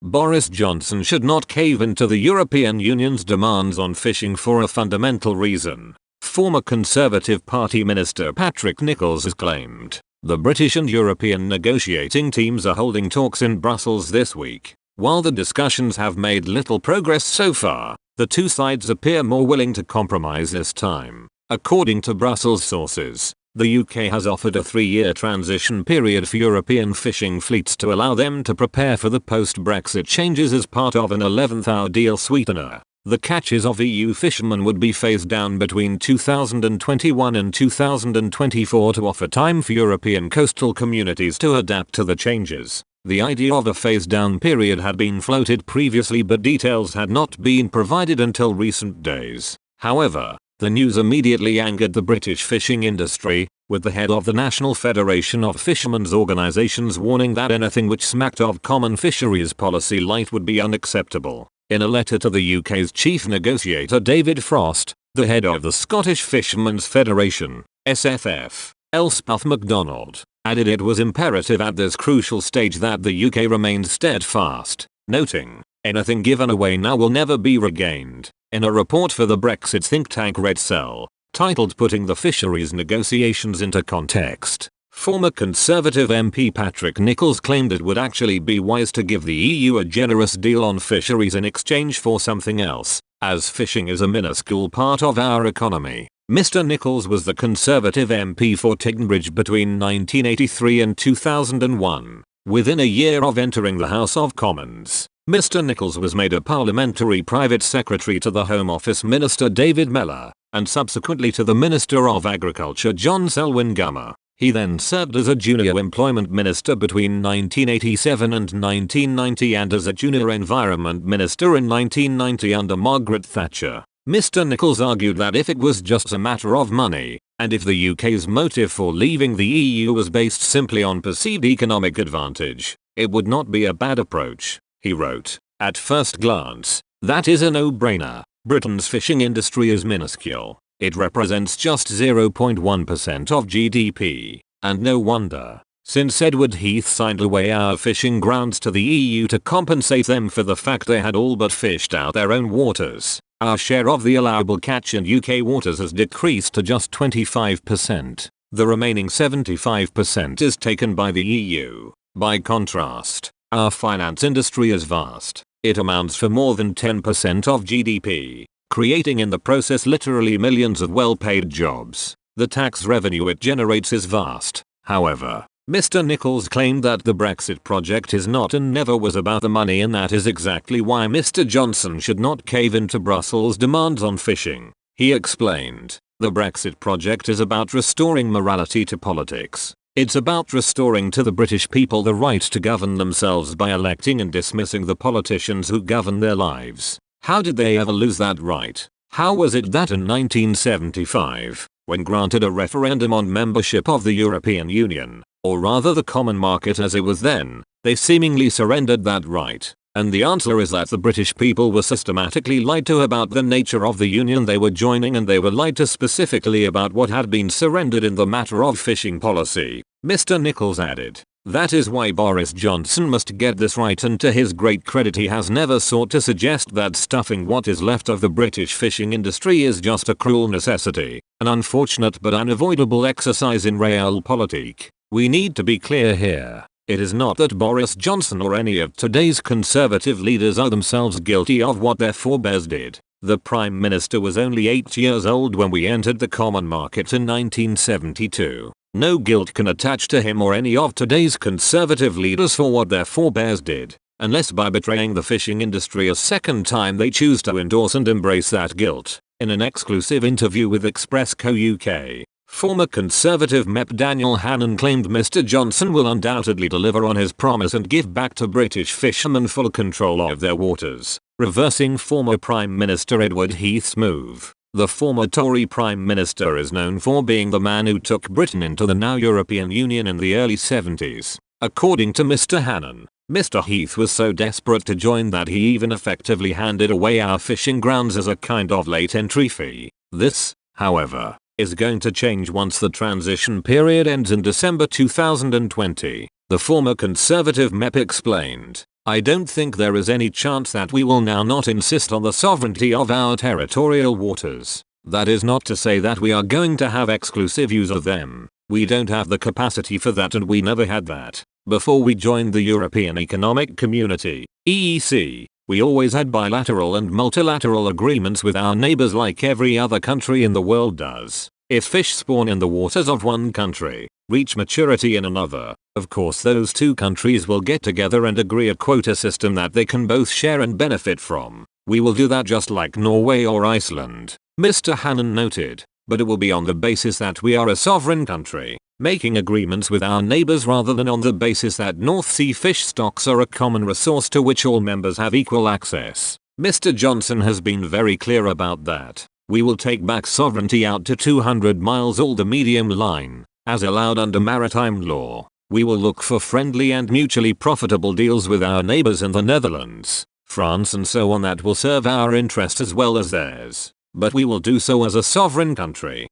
Boris Johnson should not cave into the European Union's demands on fishing for a fundamental reason, former Conservative Party Minister Patrick Nicholls has claimed. The British and European negotiating teams are holding talks in Brussels this week. While the discussions have made little progress so far, the two sides appear more willing to compromise this time. According to Brussels sources, the UK has offered a 3-year transition period for European fishing fleets to allow them to prepare for the post-Brexit changes as part of an 11th-hour deal sweetener. The catches of EU fishermen would be phased down between 2021 and 2024 to offer time for European coastal communities to adapt to the changes. The idea of a phase-down period had been floated previously, but details had not been provided until recent days. However, the news immediately angered the British fishing industry, with the head of the National Federation of Fishermen's Organisations warning that anything which smacked of common fisheries policy light would be unacceptable. In a letter to the UK's chief negotiator David Frost, the head of the Scottish Fishermen's Federation, SFF, Elspeth MacDonald, added it was imperative at this crucial stage that the UK remained steadfast, noting, "Anything given away now will never be regained." In a report for the Brexit think tank Red Cell, titled Putting the Fisheries Negotiations into Context, former Conservative MP Patrick Nicholls claimed it would actually be wise to give the EU a generous deal on fisheries in exchange for something else, as fishing is a minuscule part of our economy. Mr. Nicholls was the Conservative MP for Tighnbridge between 1983 and 2001. Within a year of entering the House of Commons, Mr. Nicholls was made a parliamentary private secretary to the Home Office Minister David Miller, and subsequently to the Minister of Agriculture John Selwyn Gummer. He then served as a junior employment minister between 1987 and 1990 and as a junior environment minister in 1990 under Margaret Thatcher. Mr. Nicholls argued that if it was just a matter of money, and if the UK's motive for leaving the EU was based simply on perceived economic advantage, it would not be a bad approach. He wrote, "At first glance, that is a no-brainer. Britain's fishing industry is minuscule. It represents just 0.1% of GDP, and no wonder, since Edward Heath signed away our fishing grounds to the EU to compensate them for the fact they had all but fished out their own waters. Our share of the allowable catch in UK waters has decreased to just 25%. The remaining 75% is taken by the EU. By contrast, our finance industry is vast. It amounts for more than 10% of GDP, creating in the process literally millions of well-paid jobs. The tax revenue it generates is vast." However, Mr. Nicholls claimed that the Brexit project is not and never was about the money, and that is exactly why Mr. Johnson should not cave into Brussels' demands on fishing. He explained, "The Brexit project is about restoring morality to politics. It's about restoring to the British people the right to govern themselves by electing and dismissing the politicians who govern their lives. How did they ever lose that right? How was it that in 1975, when granted a referendum on membership of the European Union, or rather the common market as it was then, they seemingly surrendered that right? And the answer is that the British people were systematically lied to about the nature of the union they were joining, and they were lied to specifically about what had been surrendered in the matter of fishing policy." Mr. Nicholls added, "That is why Boris Johnson must get this right, and to his great credit he has never sought to suggest that stuffing what is left of the British fishing industry is just a cruel necessity, an unfortunate but unavoidable exercise in realpolitik. We need to be clear here. It is not that Boris Johnson or any of today's Conservative leaders are themselves guilty of what their forebears did. The Prime Minister was only 8 years old when we entered the common market in 1972. No guilt can attach to him or any of today's Conservative leaders for what their forebears did, unless by betraying the fishing industry a second time they choose to endorse and embrace that guilt." In an exclusive interview with Express Co UK, former Conservative MEP Daniel Hannan claimed Mr. Johnson will undoubtedly deliver on his promise and give back to British fishermen full control of their waters, reversing former Prime Minister Edward Heath's move. The former Tory Prime Minister is known for being the man who took Britain into the now European Union in the early 70s. According to Mr. Hannan, Mr. Heath was so desperate to join that he even effectively handed away our fishing grounds as a kind of late entry fee. This, however, is going to change once the transition period ends in December 2020, the former Conservative MEP explained. I don't think there is any chance that we will now not insist on the sovereignty of our territorial waters. That is not to say that we are going to have exclusive use of them. We don't have the capacity for that, and we never had that. Before we joined the European Economic Community, EEC, we always had bilateral and multilateral agreements with our neighbors like every other country in the world does. If fish spawn in the waters of one country, reach maturity in another, of course those two countries will get together and agree a quota system that they can both share and benefit from. We will do that just like Norway or Iceland, Mr. Hannan noted, but it will be on the basis that we are a sovereign country, making agreements with our neighbors rather than on the basis that North Sea fish stocks are a common resource to which all members have equal access. Mr. Johnson has been very clear about that. We will take back sovereignty out to 200 miles or the medium line, as allowed under maritime law. We will look for friendly and mutually profitable deals with our neighbors in the Netherlands, France and so on that will serve our interests as well as theirs. But we will do so as a sovereign country.